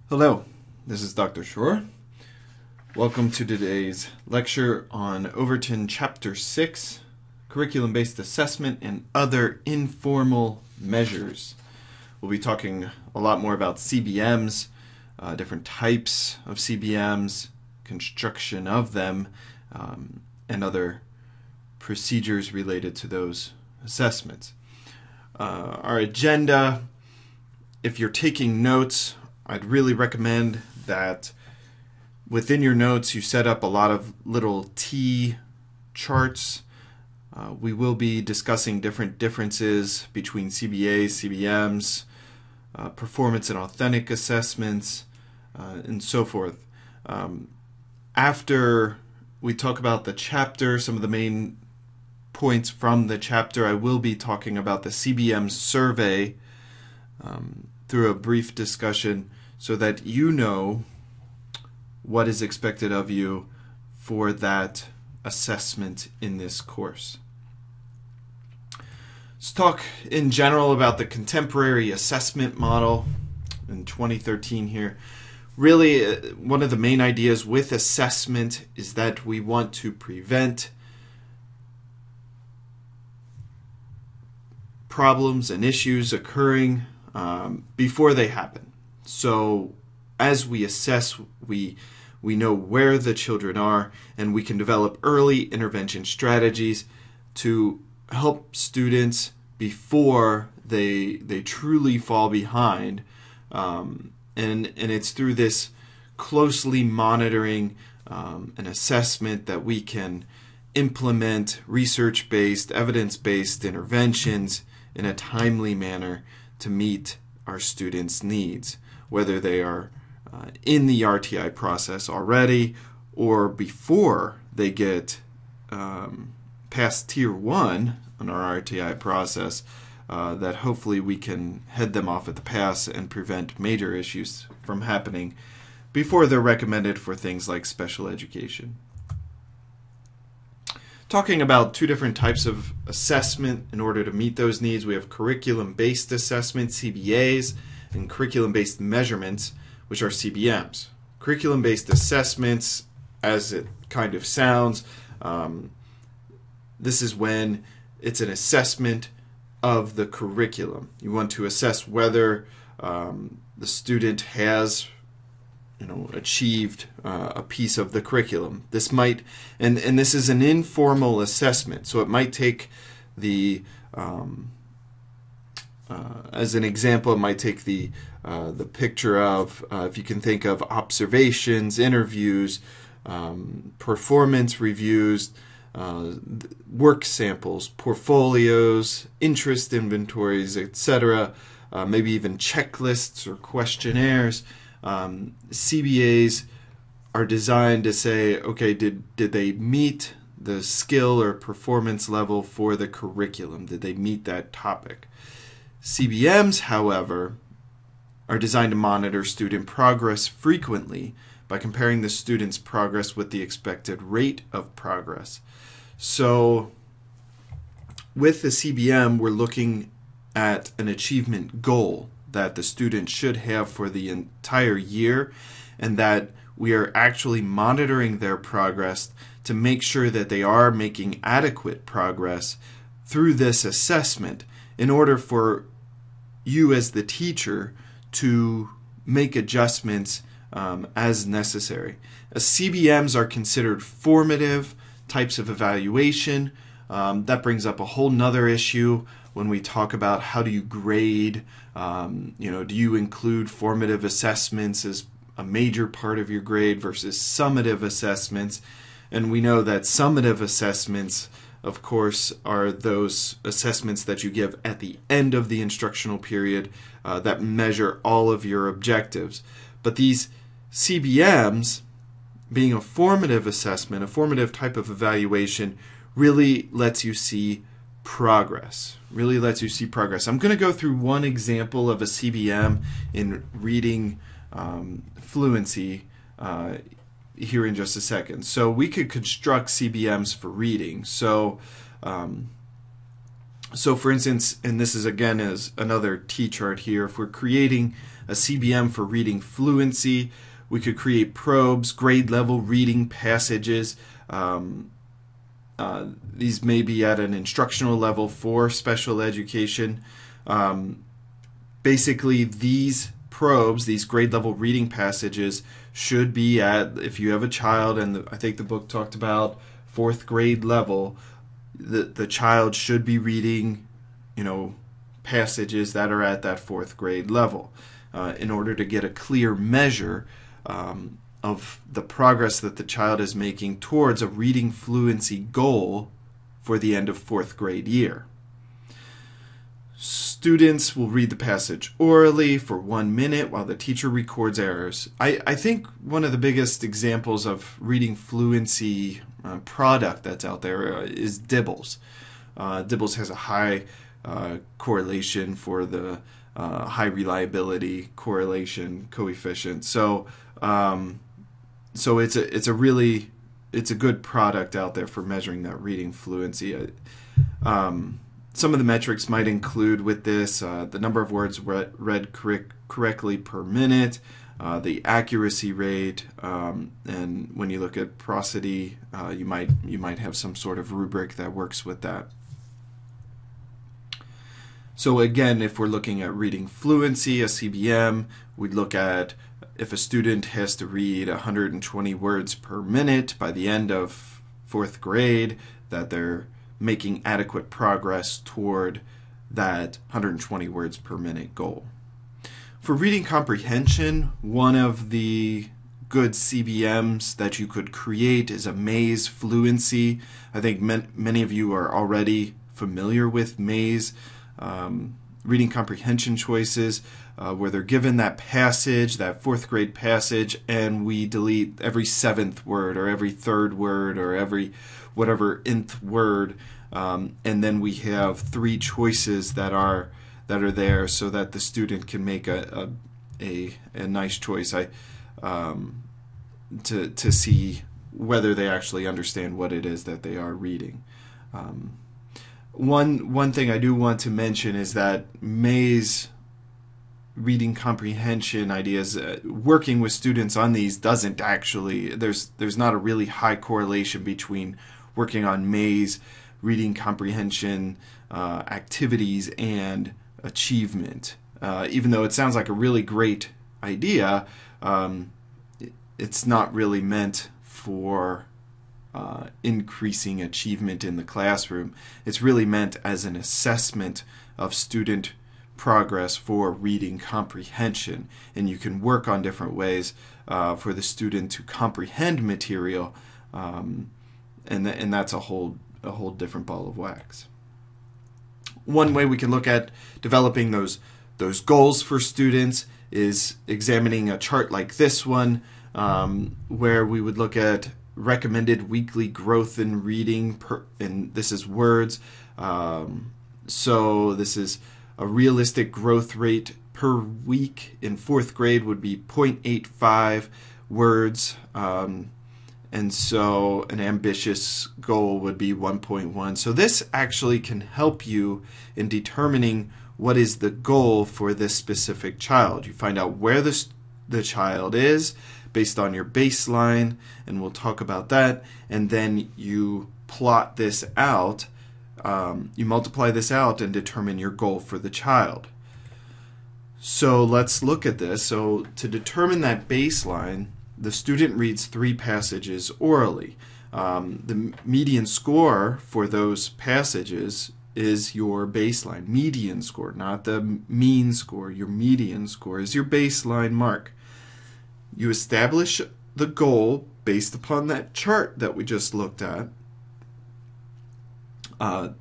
Hello, this is Dr. Shore. Welcome to today's lecture on Overton Chapter 6, Curriculum-Based Assessment and Other Informal Measures. We'll be talking a lot more about CBMs, different types of CBMs, construction of them, and other procedures related to those assessments. Our agenda, if you're taking notes, I'd really recommend that within your notes you set up a lot of little T charts. We will be discussing different differences between CBAs, CBMs, performance and authentic assessments, and so forth. After we talk about the chapter, some of the main points from the chapter, I will be talking about the CBM survey through a brief discussion so that you know what is expected of you for that assessment in this course. Let's talk in general about the contemporary assessment model in 2013 here. Really, one of the main ideas with assessment is that we want to prevent problems and issues occurring before they happen. So as we assess, we know where the children are, and we can develop early intervention strategies to help students before they truly fall behind. And it's through this closely monitoring and assessment that we can implement research-based, evidence-based interventions in a timely manner to meet our students' needs, whether they are in the RTI process already or before they get past Tier 1 on our RTI process, that hopefully we can head them off at the pass and prevent major issues from happening before they're recommended for things like special education. Talking about two different types of assessment in order to meet those needs, we have curriculum-based assessment, CBAs, and curriculum-based measurements, which are CBMs. Curriculum-based assessments, as it kind of sounds, this is when it's an assessment of the curriculum. You want to assess whether the student has achieved a piece of the curriculum. This might, and this is an informal assessment, so it might take the, as an example, it might take the picture of, if you can think of observations, interviews, performance reviews, work samples, portfolios, interest inventories, etc., maybe even checklists or questionnaires. CBAs are designed to say, okay, did they meet the skill or performance level for the curriculum? Did they meet that topic? CBMs, however, are designed to monitor student progress frequently by comparing the student's progress with the expected rate of progress. So with the CBM, we're looking at an achievement goal that the student should have for the entire year, and that we are actually monitoring their progress to make sure that they are making adequate progress through this assessment in order for you as the teacher to make adjustments as necessary. CBMs are considered formative types of evaluation. That brings up a whole nother issue when we talk about how do you grade. Do you include formative assessments as a major part of your grade versus summative assessments? And we know that summative assessments, of course, are those assessments that you give at the end of the instructional period that measure all of your objectives. But these CBMs, being a formative assessment, a formative type of evaluation, really lets you see progress. I'm going to go through one example of a CBM in reading fluency here in just a second. So we could construct CBMs for reading. So for instance, and this is again as another T chart here, if we're creating a CBM for reading fluency. We could create probes, grade level reading passages. These may be at an instructional level for special education. Basically, these probes, these grade level reading passages, should be at, if you have a child, and I think the book talked about 4th grade level, the child should be reading, passages that are at that 4th grade level in order to get a clear measure of the progress that the child is making towards a reading fluency goal for the end of 4th grade year. Students will read the passage orally for 1 minute while the teacher records errors. I think one of the biggest examples of reading fluency product that's out there is Dibbles. Dibbles has a high correlation for the high reliability correlation coefficient. So it's a good product out there for measuring that reading fluency. Some of the metrics might include with this the number of words read correctly per minute, the accuracy rate, and when you look at prosody, you might have some sort of rubric that works with that. So again, if we're looking at reading fluency, a CBM, we'd look at if a student has to read 120 words per minute by the end of 4th grade, that they're making adequate progress toward that 120 words per minute goal. For reading comprehension, one of the good CBMs that you could create is a maze fluency. I think many of you are already familiar with maze reading comprehension choices, where they're given that passage, that 4th grade passage, and we delete every 7th word or every 3rd word or every whatever nth word, and then we have 3 choices that are there so that the student can make a nice choice to see whether they actually understand what it is that they are reading. One thing I do want to mention is that maze reading comprehension ideas, working with students on these doesn't actually, there's not a really high correlation between working on maze reading comprehension activities and achievement. Even though it sounds like a really great idea, it's not really meant for increasing achievement in the classroom. It's really meant as an assessment of student progress for reading comprehension, and you can work on different ways for the student to comprehend material, and that's a whole different ball of wax. One way we can look at developing those goals for students is examining a chart like this one, where we would look at recommended weekly growth in reading, and this is words. So this is a realistic growth rate per week in 4th grade would be 0.85 words, and so an ambitious goal would be 1.1. So this actually can help you in determining what is the goal for this specific child. You find out where the child is based on your baseline, and we'll talk about that, and then you plot this out, you multiply this out and determine your goal for the child. So let's look at this. So to determine that baseline, the student reads 3 passages orally. The median score for those passages is your baseline. Median score, not the mean score. Your median score is your baseline mark. You establish the goal based upon that chart that we just looked at.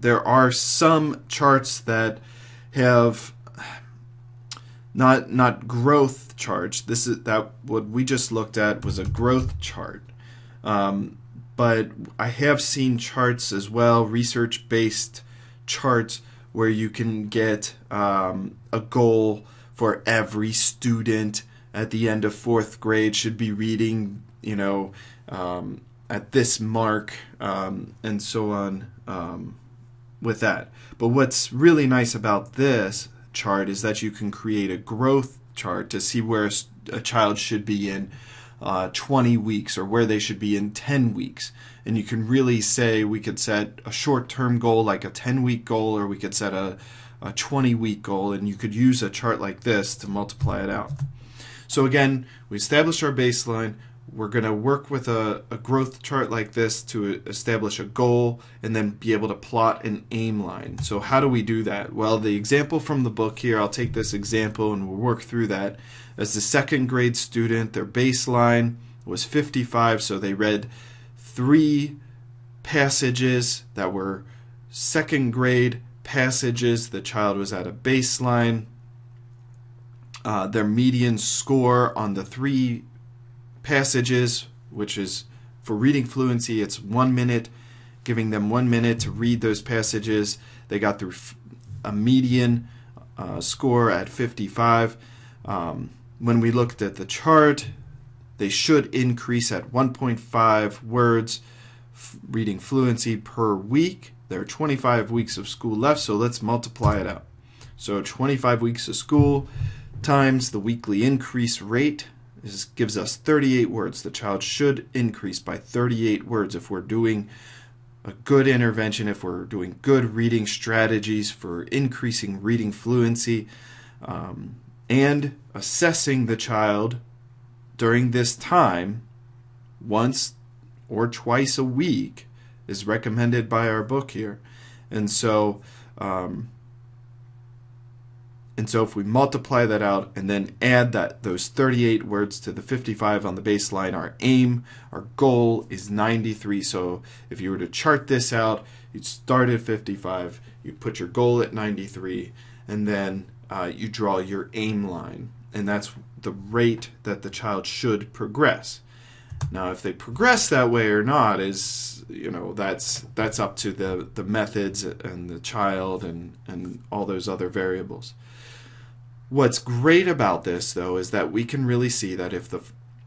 There are some charts that have not growth charts. What we just looked at was a growth chart. But I have seen charts as well, research-based charts, where you can get a goal for every student at the end of 4th grade should be reading, at this mark, and so on with that. But what's really nice about this chart is that you can create a growth chart to see where a child should be in 20 weeks or where they should be in 10 weeks. And you can really say we could set a short-term goal like a 10-week goal, or we could set a 20-week goal, and you could use a chart like this to multiply it out. So again, we established our baseline. We're going to work with a growth chart like this to establish a goal and then be able to plot an aim line. So how do we do that? Well, the example from the book here, I'll take this example and we'll work through that. As the second grade student, their baseline was 55, so they read 3 passages that were second grade passages. The child was at a baseline. Their median score on the 3 passages, which is for reading fluency, it's 1 minute, giving them 1 minute to read those passages. They got through a median score at 55. When we looked at the chart, they should increase at 1.5 words reading fluency per week. There are 25 weeks of school left, so let's multiply it out. So 25 weeks of school times the weekly increase rate gives us 38 words. The child should increase by 38 words if we're doing a good intervention, if we're doing good reading strategies for increasing reading fluency, and assessing the child during this time once or twice a week is recommended by our book here. And so if we multiply that out and then add those 38 words to the 55 on the baseline, our aim, our goal is 93. So if you were to chart this out, you'd start at 55, you put your goal at 93, and then you draw your aim line. And that's the rate that the child should progress. Now, if they progress that way or not is, that's up to the methods and the child and all those other variables. What's great about this, though, is that we can really see that if the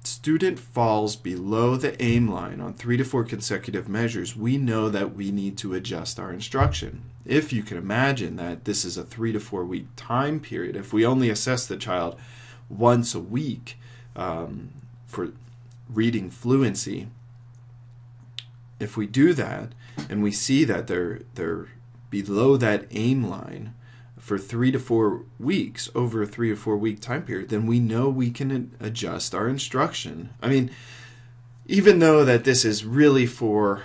student falls below the aim line on 3 to 4 consecutive measures, we know that we need to adjust our instruction. If you can imagine that this is a 3 to 4 week time period, if we only assess the child once a week for reading fluency, if we do that and we see that they're below that aim line for 3 to 4 weeks, over a 3 to 4 week time period, then we know we can adjust our instruction. I mean, even though that this is really for,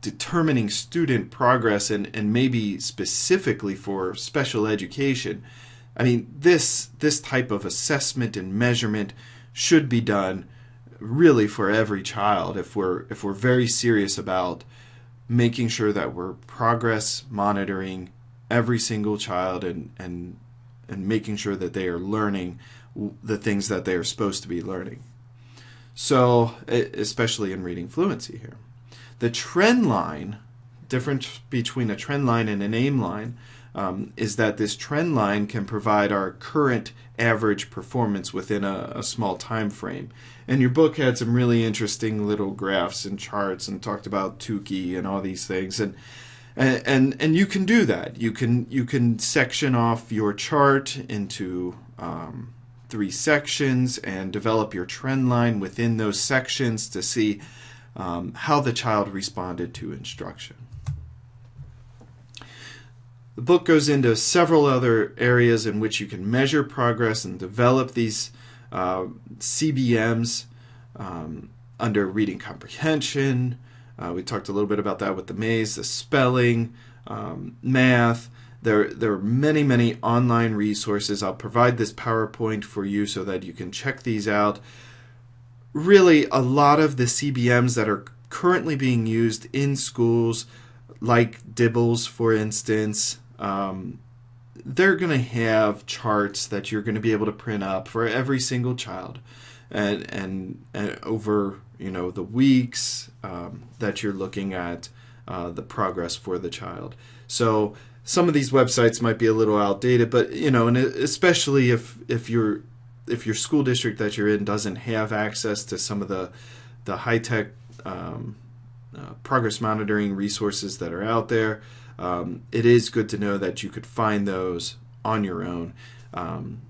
determining student progress and maybe specifically for special education, I mean, this type of assessment and measurement should be done really for every child if we're very serious about making sure that we're progress monitoring every single child and making sure that they are learning the things that they are supposed to be learning. So, especially in reading fluency here. The trend line, difference between a trend line and an aim line, is that this trend line can provide our current average performance within a small time frame. And your book had some really interesting little graphs and charts and talked about Tukey and all these things. And you can do that. You can section off your chart into 3 sections and develop your trend line within those sections to see how the child responded to instruction. The book goes into several other areas in which you can measure progress and develop these CBMs under reading comprehension. We talked a little bit about that with the maze, the spelling, math. There are many, many online resources. I'll provide this PowerPoint for you so that you can check these out. Really, a lot of the CBMs that are currently being used in schools, like Dibbles, for instance, they're going to have charts that you're going to be able to print up for every single child, and over the weeks that you're looking at the progress for the child. So some of these websites might be a little outdated, but and especially if your school district that you're in doesn't have access to some of the high-tech progress monitoring resources that are out there, it is good to know that you could find those on your own.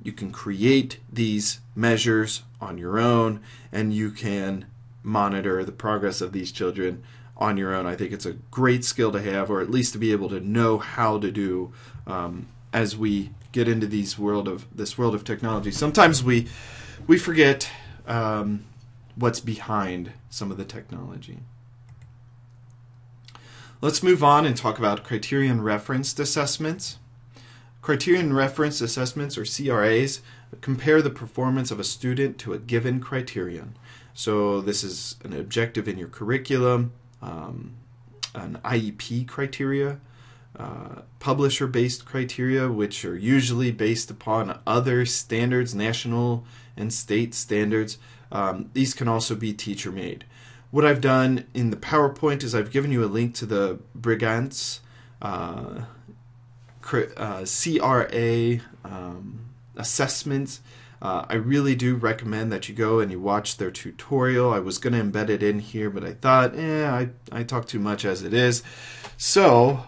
You can create these measures on your own, and you can monitor the progress of these children on your own. I think it's a great skill to have, or at least to be able to know how to do as we get into this world of technology. Sometimes we forget what's behind some of the technology. Let's move on and talk about criterion referenced assessments. Criterion referenced assessments, or CRAs, compare the performance of a student to a given criterion. So this is an objective in your curriculum, an IEP criteria, publisher-based criteria, which are usually based upon other standards, national and state standards. These can also be teacher-made. What I've done in the PowerPoint is I've given you a link to the Brigance CRA assessments. I really do recommend that you go and you watch their tutorial. I was going to embed it in here, but I thought, I talk too much as it is. So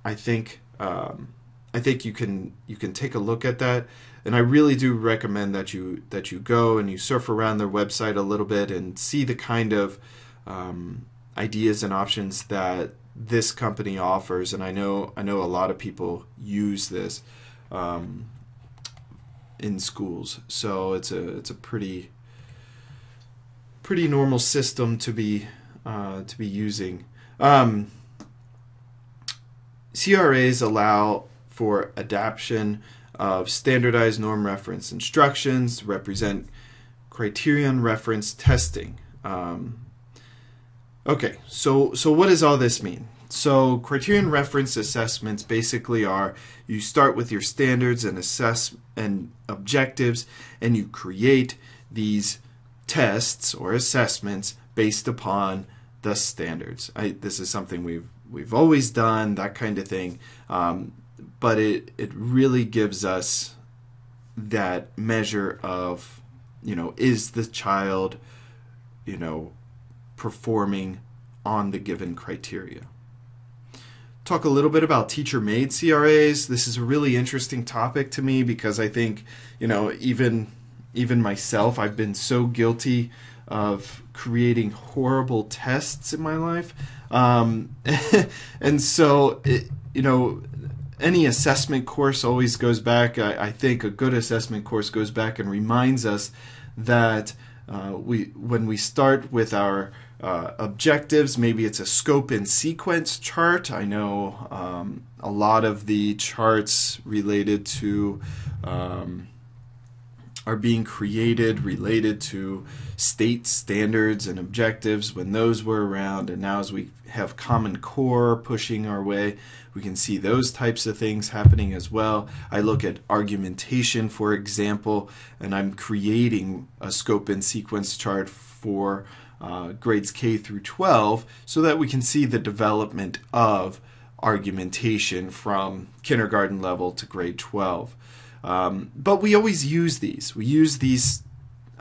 I think you can take a look at that, and I really do recommend that you go and you surf around their website a little bit and see the kind of ideas and options that this company offers. And I know a lot of people use this in schools, so it's a pretty normal system to be using. CRAs allow for adaptation of standardized norm reference instructions, represent criterion reference testing. Okay, so what does all this mean? So criterion reference assessments basically are, you start with your standards and objectives, and you create these tests or assessments based upon the standards. This is something we've always done, that kind of thing, but it really gives us that measure of, is the child, performing on the given criteria. Talk a little bit about teacher-made CRAs. This is a really interesting topic to me because I think, even myself, I've been so guilty of creating horrible tests in my life. And so, any assessment course always goes back. I think a good assessment course goes back and reminds us that when we start with our objectives, maybe it's a scope and sequence chart. I know a lot of the charts related to are being created related to state standards and objectives when those were around, and now as we have Common Core pushing our way, we can see those types of things happening as well. I look at argumentation, for example, and I'm creating a scope and sequence chart for grades K through 12 so that we can see the development of argumentation from kindergarten level to grade 12. But we always use these. We use these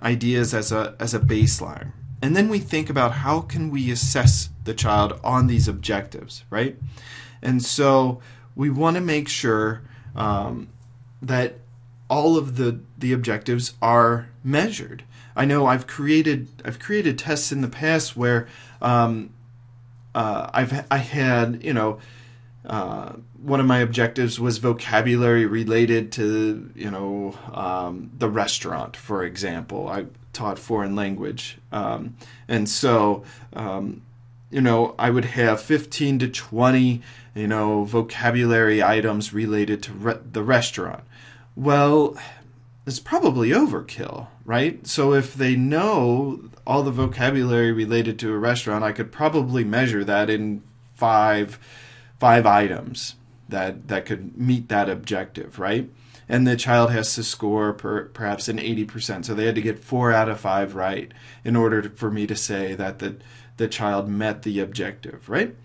ideas as a baseline. And then we think about how can we assess the child on these objectives, right? And so we want to make sure that all of the objectives are measured. I know I've created tests in the past where I had one of my objectives was vocabulary related to the restaurant, for example. I taught foreign language, and so I would have 15 to 20 vocabulary items related to the restaurant. Well, it's probably overkill, right? So if they know all the vocabulary related to a restaurant, I could probably measure that in five items that could meet that objective, right? And the child has to score perhaps an 80%. So they had to get 4 out of 5 right in order for me to say that the child met the objective, right?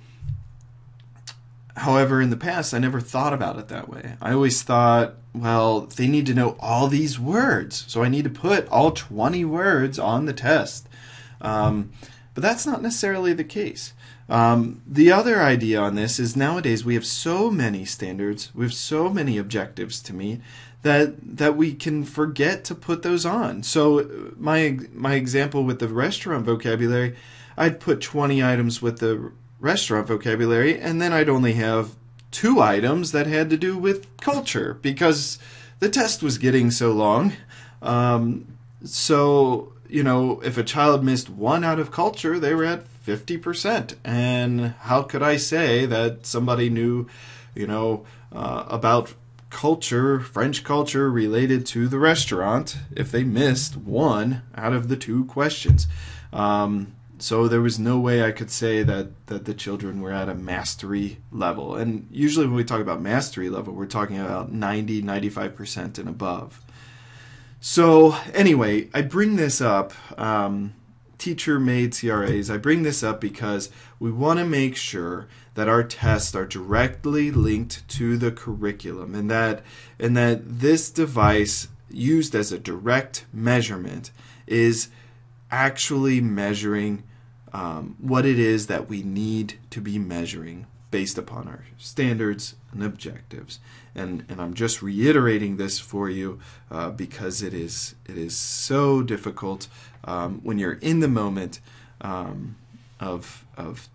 However, in the past, I never thought about it that way. I always thought, well, they need to know all these words, so I need to put all 20 words on the test. But that's not necessarily the case. The other idea on this is nowadays we have so many standards, we have so many objectives to meet that we can forget to put those on. So my example with the restaurant vocabulary, I'd put 20 items with the restaurant vocabulary, and then I'd only have 2 items that had to do with culture because the test was getting so long. So, if a child missed 1 out of culture, they were at 50%. And how could I say that somebody knew, about culture, French culture related to the restaurant if they missed 1 out of the 2 questions? So there was no way I could say that the children were at a mastery level. And usually when we talk about mastery level, we're talking about 90, 95% and above. So anyway, I bring this up, teacher-made CRAs, I bring this up because we want to make sure that our tests are directly linked to the curriculum and that this device used as a direct measurement is actually measuring what it is that we need to be measuring based upon our standards and objectives. And I'm just reiterating this for you because it is so difficult when you're in the moment of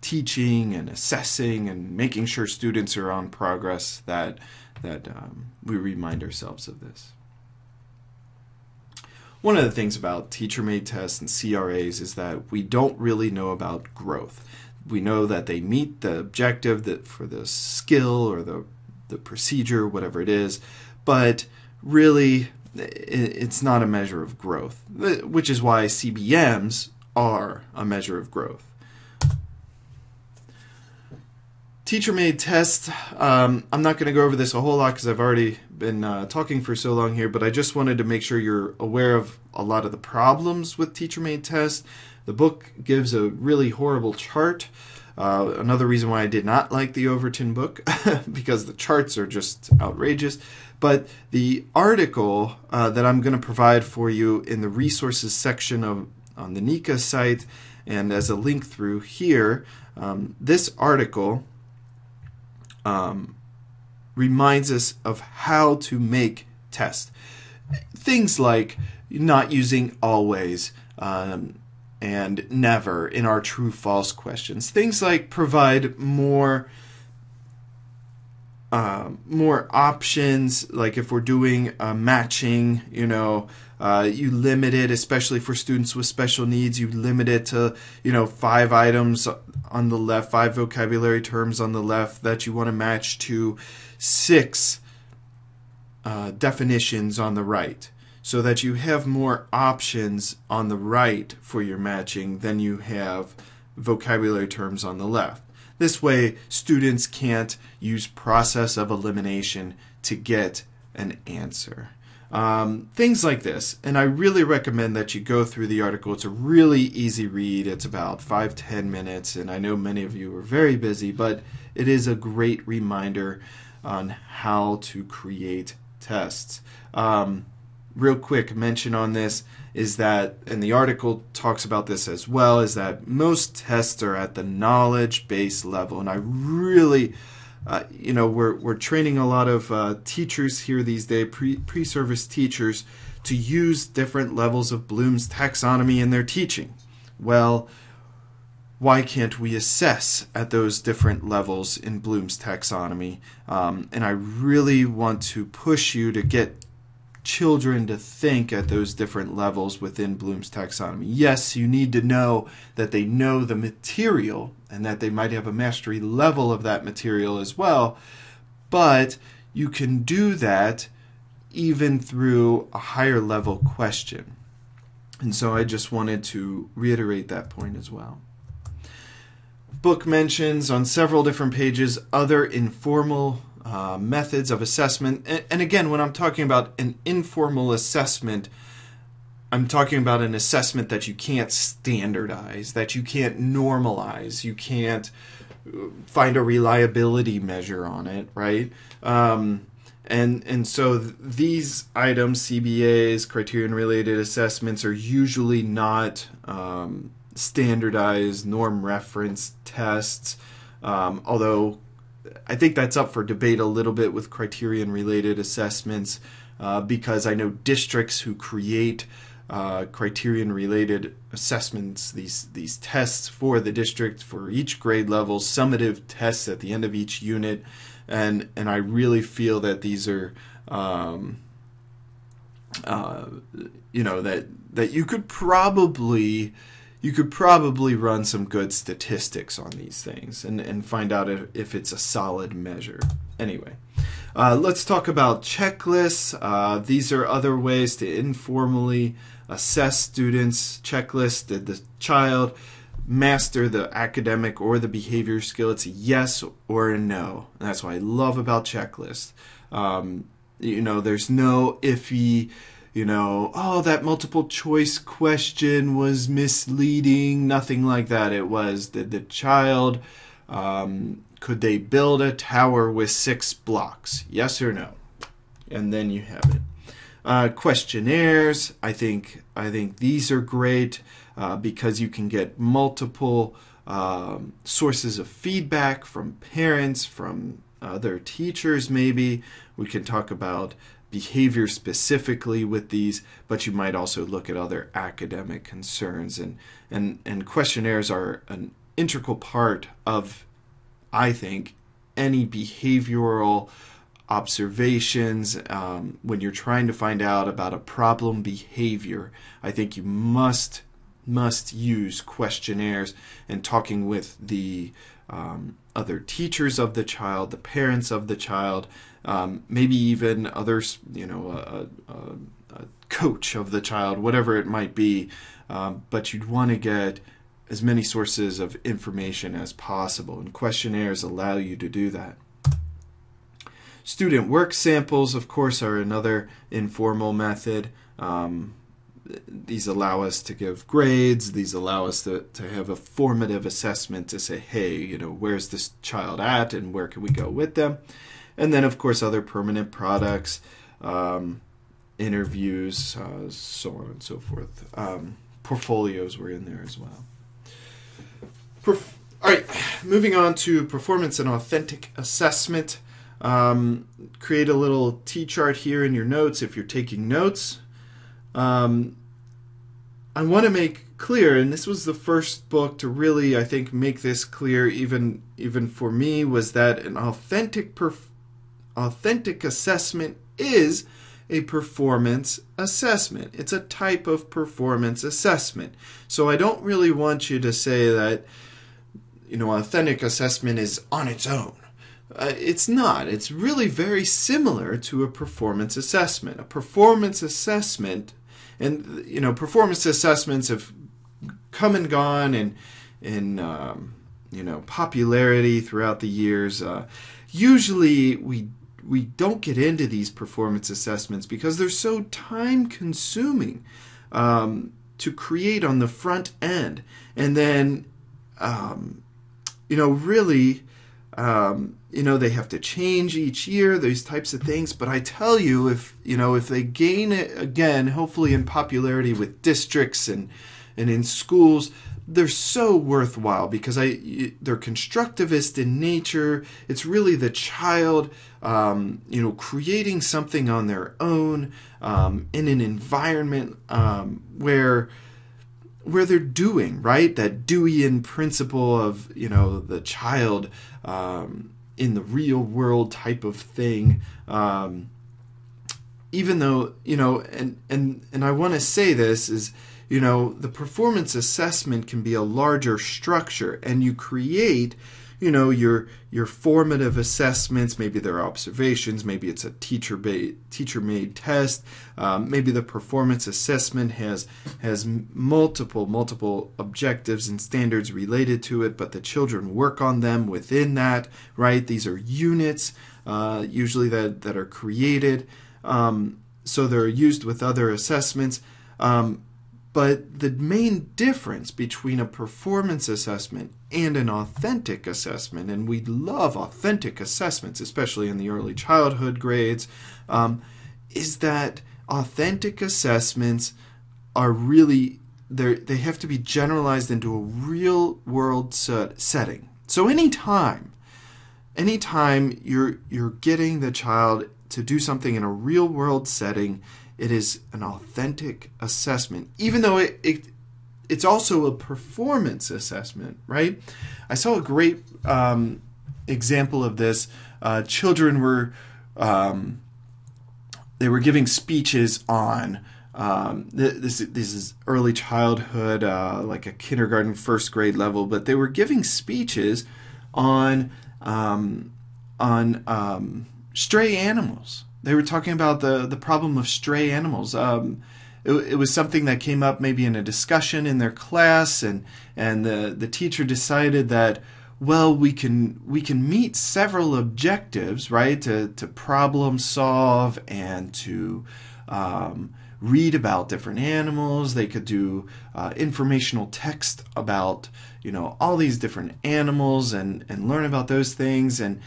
teaching and assessing and making sure students are on progress that we remind ourselves of this. One of the things about teacher-made tests and CRAs is that we don't really know about growth. We know that they meet the objective for the skill or the procedure, whatever it is, but really it's not a measure of growth, which is why CBMs are a measure of growth. Teacher-made tests, I'm not going to go over this a whole lot because I've already been talking for so long here, but I just wanted to make sure you're aware of a lot of the problems with teacher-made tests. The book gives a really horrible chart. Another reason why I did not like the Overton book, because the charts are just outrageous. But the article that I'm going to provide for you in the resources section on the NECA site and as a link through here, this article reminds us of how to make tests. Things like not using always and never in our true-false questions. Things like provide more options, like if we're doing matching, you limit it, especially for students with special needs, you limit it to, 5 items on the left, 5 vocabulary terms on the left that you want to match to 6 definitions on the right, so that you have more options on the right for your matching than you have vocabulary terms on the left. This way, students can't use process of elimination to get an answer. Things like this, and I really recommend that you go through the article. It's a really easy read. It's about 5-10 minutes, and I know many of you are very busy, but it is a great reminder on how to create tests. Real quick mention on this is that, and the article talks about this as well, is that most tests are at the knowledge base level, and I really we're training a lot of teachers here these days, pre-service teachers, to use different levels of Bloom's taxonomy in their teaching. Well, why can't we assess at those different levels in Bloom's taxonomy? And I really want to push you to get children to think at those different levels within Bloom's taxonomy. Yes, you need to know that they know the material and that they might have a mastery level of that material as well, but you can do that even through a higher level question. And so I just wanted to reiterate that point as well. Book mentions on several different pages other informal methods of assessment. And again, when I'm talking about an informal assessment, I'm talking about an assessment that you can't standardize, that you can't normalize, you can't find a reliability measure on it, right? And so these items, CBAs, criterion-related assessments, are usually not standardized norm reference tests, although I think that's up for debate a little bit with criterion-related assessments, because I know districts who create criterion-related assessments, these tests for the district for each grade level, summative tests at the end of each unit, and I really feel that these are that you could probably run some good statistics on these things and find out if it's a solid measure. Anyway, let's talk about checklists. These are other ways to informally assess students. Checklist: did the child master the academic or the behavior skill? It's a yes or a no. And that's what I love about checklists. There's no iffy, oh, that multiple choice question was misleading. Nothing like that. It was, did the child, could they build a tower with 6 blocks? Yes or no? And then you have it. Questionnaires, I think these are great because you can get multiple sources of feedback from parents, from other teachers maybe. We can talk about behavior specifically with these, but you might also look at other academic concerns. And questionnaires are an integral part of, I think, any behavioral observations. When you're trying to find out about a problem behavior, I think you must use questionnaires, and talking with the other teachers of the child, the parents of the child, maybe even others, a coach of the child, whatever it might be. But you'd want to get as many sources of information as possible, and questionnaires allow you to do that. Student work samples, of course, are another informal method. These allow us to give grades. These allow us to have a formative assessment to say, hey, where's this child at and where can we go with them? And then, of course, other permanent products, interviews, so on and so forth. Portfolios were in there as well. All right, moving on to performance and authentic assessment. Create a little T-chart here in your notes if you're taking notes. I want to make clear, and this was the first book to really, I think, make this clear even for me, was that an authentic assessment is a performance assessment. It's a type of performance assessment. So I don't really want you to say that, authentic assessment is on its own. It's not. It's really very similar to a performance assessment. A performance assessment, and performance assessments have come and gone in popularity throughout the years. Usually we don't get into these performance assessments because they're so time consuming to create on the front end, and then really they have to change each year, these types of things. But I tell you, if they gain it again, hopefully in popularity with districts and in schools, they're so worthwhile because they're constructivist in nature. It's really the child, creating something on their own in an environment where they're doing, right? That Deweyan principle of, the child in the real world type of thing. Even though, and I want to say this is, the performance assessment can be a larger structure, and you create, your formative assessments. Maybe they're observations, maybe it's a teacher-made test. Maybe the performance assessment has multiple objectives and standards related to it, but the children work on them within that, right? These are units, usually that are created. So they're used with other assessments. But the main difference between a performance assessment and an authentic assessment, and we love authentic assessments, especially in the early childhood grades, is that authentic assessments are really they have to be generalized into a real world setting. So anytime you're getting the child to do something in a real world setting, it is an authentic assessment, even though it's also a performance assessment, right? I saw a great example of this. Children were they were giving speeches on this is early childhood, like a kindergarten, first grade level, but they were giving speeches on stray animals. They were talking about the problem of stray animals. It was something that came up maybe in a discussion in their class, and the teacher decided that, well, we can meet several objectives, right? To problem solve and to read about different animals. They could do informational text about all these different animals and learn about those things and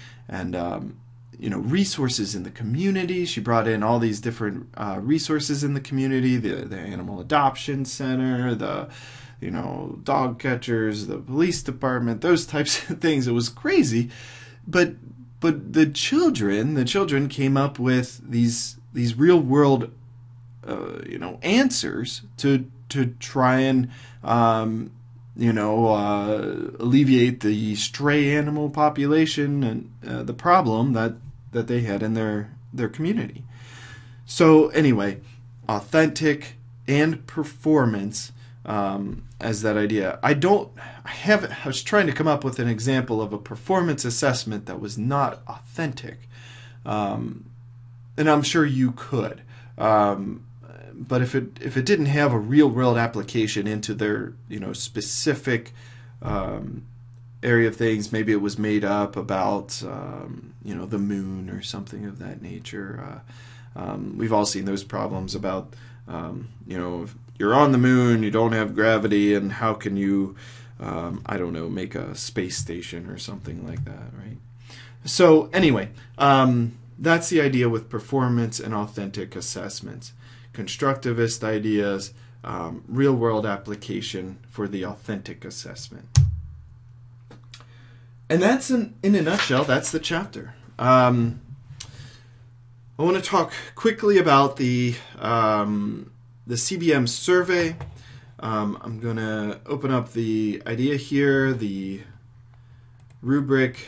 resources in the community. She brought in all these different resources in the community, the animal adoption center, the dog catchers, the police department, those types of things. It was crazy, but the children came up with these real world answers to try and alleviate the stray animal population and the problem that they had in their community. So anyway, authentic and performance as that idea. I was trying to come up with an example of a performance assessment that was not authentic, and I'm sure you could. But if it didn't have a real world application into their specific area of things, maybe it was made up about the moon or something of that nature. We've all seen those problems about if you're on the moon, you don't have gravity, and how can you make a space station or something like that, right? So anyway, that's the idea with performance and authentic assessments. Constructivist ideas, real-world application for the authentic assessment. And that's, in a nutshell, that's the chapter. I want to talk quickly about the CBM survey. I'm going to open up the idea here, the rubric.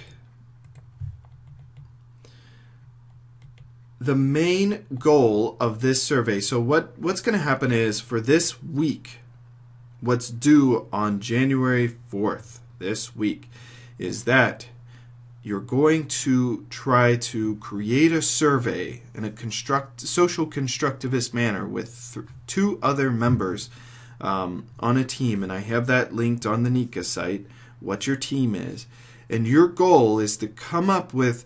The main goal of this survey, so what's going to happen is, for this week, what's due on January 4th, this week, is that you're going to try to create a survey in a social constructivist manner with two other members on a team, and I have that linked on the NICA site, what your team is. And your goal is to come up with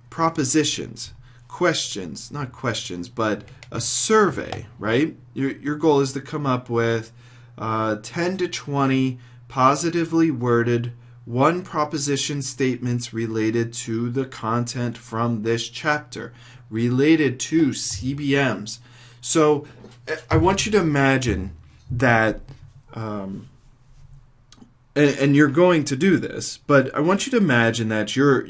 propositions, questions, not questions, but a survey, right? Your goal is to come up with 10 to 20 positively worded one proposition statements related to the content from this chapter, related to CBMs. So I want you to imagine that and you're going to do this, but I want you to imagine that you're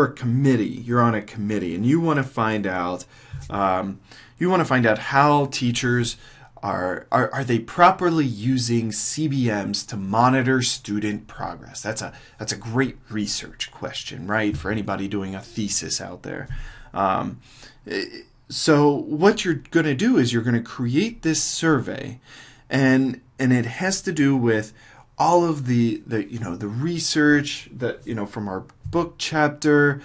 a committee. You're on a committee, and you want to find out how teachers are they properly using CBMs to monitor student progress. That's a great research question, right? For anybody doing a thesis out there. So what you're going to do is you're going to create this survey, and it has to do with all of the research that from our book chapter,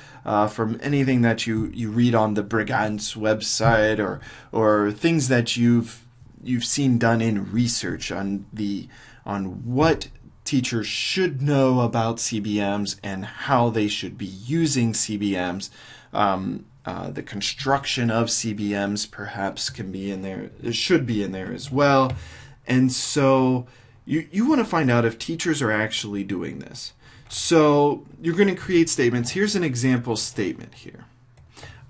from anything that you read on the Brigance website, or things that you've seen done in research on what teachers should know about CBMs and how they should be using CBMs. The construction of CBMs perhaps can be in there. It should be in there as well. And so you want to find out if teachers are actually doing this. So you're going to create statements. Here's an example statement here.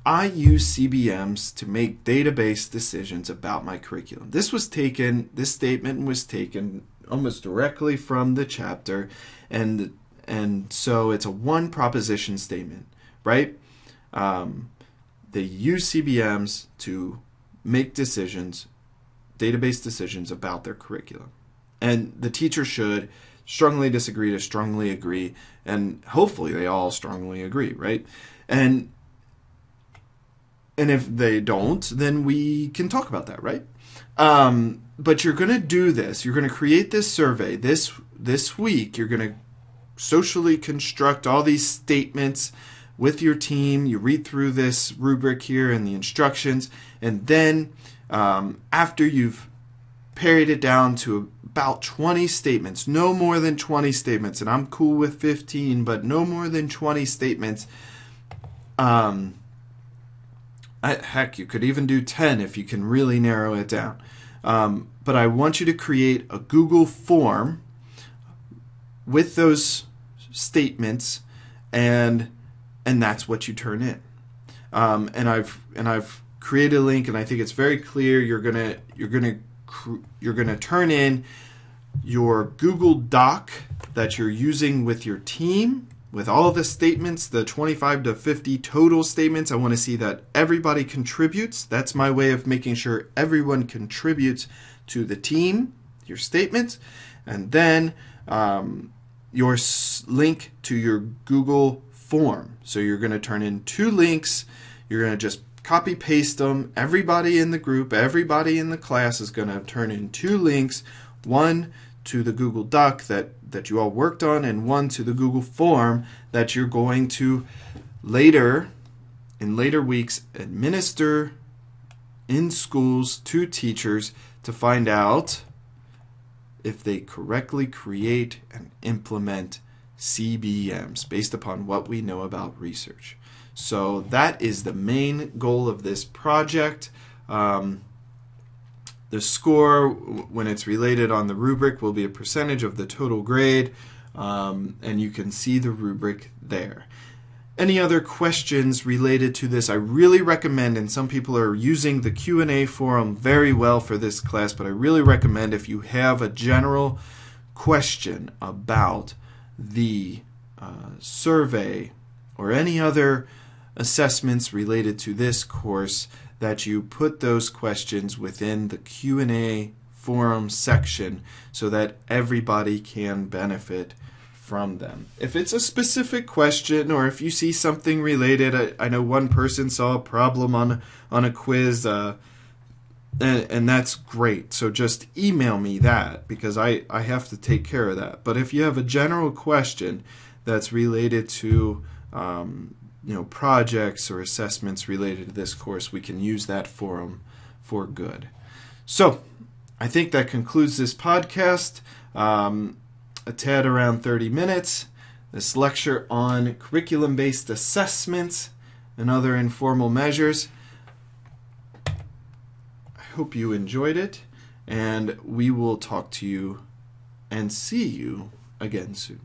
I use CBMs to make database decisions about my curriculum. This statement was taken almost directly from the chapter, and so it's a one proposition statement, right? They use CBMs to make decisions, database decisions about their curriculum. And the teacher should strongly disagree to strongly agree, and hopefully they all strongly agree, right? And if they don't, then we can talk about that, right? But you're going to do this. You're going to create this survey this week. You're going to socially construct all these statements with your team. You read through this rubric here and the instructions, and then after you've pared it down to about 20 statements, no more than 20 statements, and I'm cool with 15, but no more than 20 statements. Heck, you could even do 10 if you can really narrow it down. But I want you to create a Google form with those statements, and that's what you turn in. And I've created a link, and I think it's very clear. You're gonna turn in your Google Doc that you're using with your team, with all the statements, the 25 to 50 total statements. I want to see that everybody contributes. That's my way of making sure everyone contributes to the team, your statements. And then your link to your Google form. So you're going to turn in 2 links. You're going to just copy paste them. Everybody in the group, everybody in the class is going to turn in 2 links. One to the Google Doc that you all worked on, and one to the Google form that you're going to in later weeks administer in schools to teachers to find out if they correctly create and implement CBMs based upon what we know about research. So that is the main goal of this project. The score, when it's related on the rubric, will be a percentage of the total grade, and you can see the rubric there. Any other questions related to this? I really recommend, and some people are using the Q&A forum very well for this class, but I really recommend if you have a general question about the survey or any other assessments related to this course, that you put those questions within the Q&A forum section so that everybody can benefit from them. If it's a specific question, or if you see something related, I know one person saw a problem on a quiz, and that's great. So just email me that, because I have to take care of that. But if you have a general question that's related to projects or assessments related to this course, we can use that forum for good. So I think that concludes this podcast, a tad around 30 minutes, this lecture on curriculum-based assessments and other informal measures. I hope you enjoyed it, and we will talk to you and see you again soon.